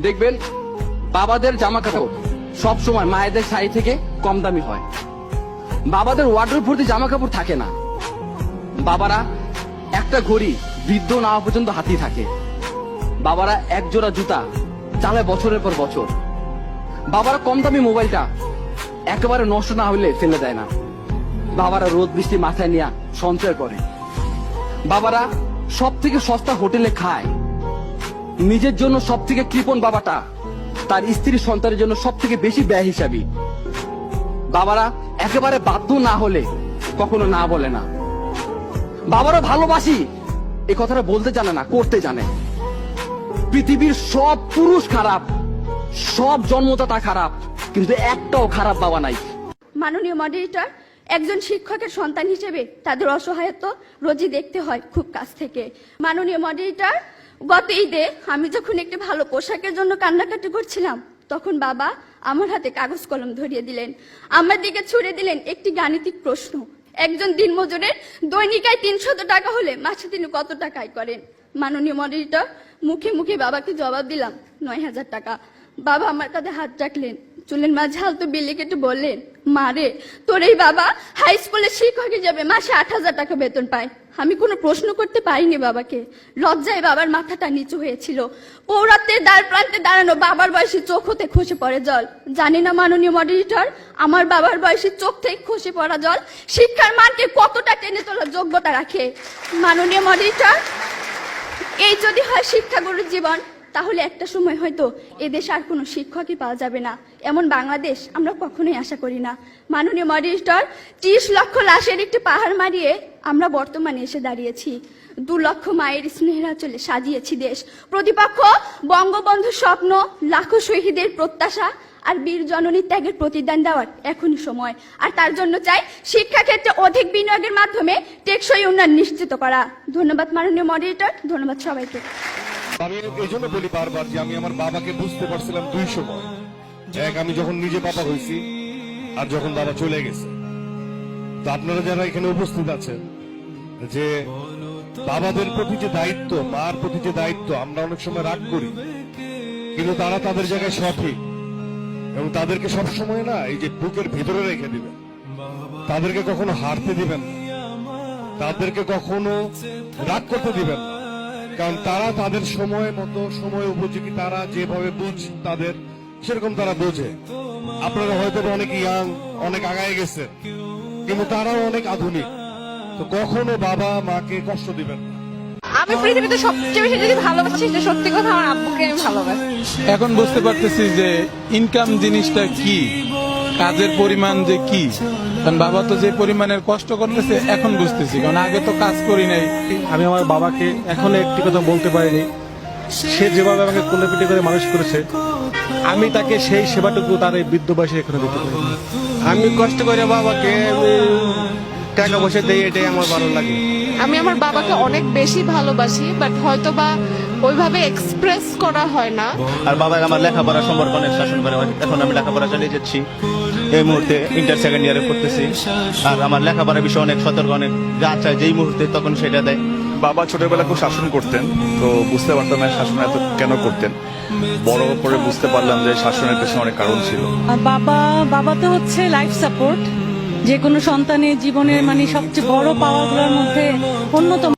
দেখবেন বাবাদের জামা কাপড় সব সময় মায়েদের শাড়ি থেকে কম দামি হয়। বাবাদের ওয়ার্ডরোব ভর্তি জামা কাপড় থাকে না। বাবারা একটা ঘড়ি বৃদ্ধ না হওয়া পর্যন্ত হাতেই থাকে। বাবারা এক জোড়া জুতা চালায় বছরের পর বছর। বাবারা কম দামি মোবাইলটা একেবারে নষ্ট না হলে ফেলে দেয় না। বাবারা রোদ বৃষ্টি মাথায় নিয়ে সঞ্চয় করে। বাবারা সব থেকে সস্তা হোটেলে খায়। নিজের জন্য সব থেকে কৃপণ বাবাটা তার স্ত্রী সন্তানের জন্য সব থেকে বেশি ব্যয় হিসাবী। বাবারা একেবারে বাধ্য না হলে কখনো না বলে না। বাবারা ভালোবাসি এই কথাটা বলতে জানে না, করতে জানে। পৃথিবীর সব পুরুষ খারাপ, সব জন্মদাতা খারাপ, কিন্তু একটাও খারাপ বাবা নাই। মাননীয় মডারেটর, একজন শিক্ষকের সন্তান হিসেবে তাদের অসহায়ত্ব রোজই দেখতে হয় খুব কাছ থেকে। মাননীয় মডারেটর, গত ঈদে আমি যখন একটি ভালো পোশাকের জন্য কান্নাকাটি করছিলাম, তখন বাবা আমার হাতে কাগজ কলম ধরিয়ে দিলেন, আমার দিকে ছুড়ে দিলেন একটি গাণিতিক প্রশ্ন। একজন দিনমজুরের দৈনিক আয় 300 টাকা হলে মাসে তিনি কত টাকা আয় করেন? মাননীয় মডারেটর, মুখে মুখে বাবাকে জবাব দিলাম 9000 টাকা। বাবা আমার কাঁধে হাত রাখলেন, চুলের মাঝে হালতো বিলি কেটে বললেন, মা রে, তোর এই বাবা হাই স্কুলের শিক্ষক হিসেবে মাসে 8000 টাকা বেতন পায়। আমি কোনো প্রশ্ন করতে পারিনি বাবাকে। লজ্জায় বাবার মাথাটা নিচু হয়েছিল। পৌরাত্বের দ্বার প্রান্তে দাঁড়ানো বাবার বয়সী চোখ হতে খসে পড়ে জল। জানি না মাননীয় মডারেটর, আমার বাবার বয়সী চোখ থেকে খসে পড়া জল শিক্ষার মানকে কতটা টেনে তোলার যোগ্যতা রাখে। মাননীয় মডারেটর, এই যদি হয় শিক্ষাগুরুর জীবন, তাহলে একটা সময় হয়তো এদেশে আর কোনো শিক্ষকই পাওয়া যাবে না। এমন বাংলাদেশ আমরা কখনোই আশা করি না। মাননীয় মডারেটর, 30 লক্ষ লাশের একটি পাহাড় মারিয়ে আমরা বর্তমানে এসে দাঁড়িয়েছি। 2 লক্ষ মায়ের স্নেহের আঁচলে সাজিয়েছি দেশ। প্রতিপক্ষ বঙ্গবন্ধুর স্বপ্ন, লাখো শহীদের প্রত্যাশা আর বীর জননীর ত্যাগের প্রতিদান দেওয়ার এখনই সময়। আর তার জন্য চাই শিক্ষাক্ষেত্রে অধিক বিনিয়োগের মাধ্যমে টেকসই উন্নয়ন নিশ্চিত করা। ধন্যবাদ মাননীয় মডারেটর, ধন্যবাদ সবাইকে। আমি এই জন্য বলি বারবার যে আমি আমার বাবাকে বুঝতে পারছিলাম 2 সময়। এক, আমি যখন নিজে বাবা হয়েছি, আর যখন বাবা চলে গেছে। তো আপনারা যারা এখানে উপস্থিত আছেন, যে বাবাদের প্রতি যে দায়িত্ব, মার প্রতি যে দায়িত্ব, আমরা অনেক সময় রাগ করি, কিন্তু তারা তাদের জায়গায় সঠিক। এবং তাদেরকে সবসময় না এই যে বুকের ভিতরে রেখে দিবেন, তাদেরকে কখনো হারতে দিবেন না, তাদেরকে কখনো রাগ করতে দিবেন না। কারণ তারা তাদের সময় মতো, সময় উপযোগী, তারা যেভাবে বুঝ তাদের সেরকম তারা বোঝে। আপনারা হয়তো অনেক ইয়াং, অনেক আগায় গেছে, কিন্তু তারাও অনেক আধুনিক। তো কখনো বাবা মাকে কষ্ট দিবেন না। আমি পৃথিবীতে সবচেয়ে বেশি যদি ভালোবাসি, সেটা সত্যি কথা আমার আব্বুকে আমি ভালোবাসি। এখন বুঝতে পারতেছি যে ইনকাম জিনিসটা কি, কাজের পরিমাণ যে কি। কারণ বাবা তো যে পরিমাণের কষ্ট করতেছে এখন বুঝতেছি, কারণ আগে তো কাজ করি নাই। আমি আমার বাবাকে এখনো একটি কথা বলতে পারিনি। সে যেভাবে আমাকে কোলে পিঠে করে মানুষ করেছে, আমি তাকে সেই সেবাটুকু তার এই বৃদ্ধ বয়সে এখনো দিতে পারিনি। আমি কষ্ট করে বাবাকে টাকা পয়সা দেই, এটাই আমার ভালো লাগে। আমি আমার বাবাকে অনেক বেশি ভালোবাসি, বাট হয়তো বা ওইভাবে এক্সপ্রেস করা হয় না। আর বাবা আমার লেখাপড়া সম্পর্কে অনেক শাসন করে। এখন আমি লেখাপড়া চালিয়ে যাচ্ছি, এই মুহূর্তে ইন্টার সেকেন্ড ইয়ারে পড়তেছি। আর আমার লেখাপড়ার বিষয়ে অনেক সতর্ক, অনেক যা চায় যেই মুহূর্তে তখন সেটা দেয়। বাবা ছোটবেলা খুব শাসন করতেন, তো বুঝতে পারতাম না শাসন এত কেন করতেন। বড় করে বুঝতে পারলাম যে শাসনের পেছনে অনেক কারণ ছিল। বাবা তো হচ্ছে লাইফ সাপোর্ট। যে কোনো সন্তানের জীবনের মানে সবচেয়ে বড় পাওয়ারগুলোর মধ্যে অন্যতম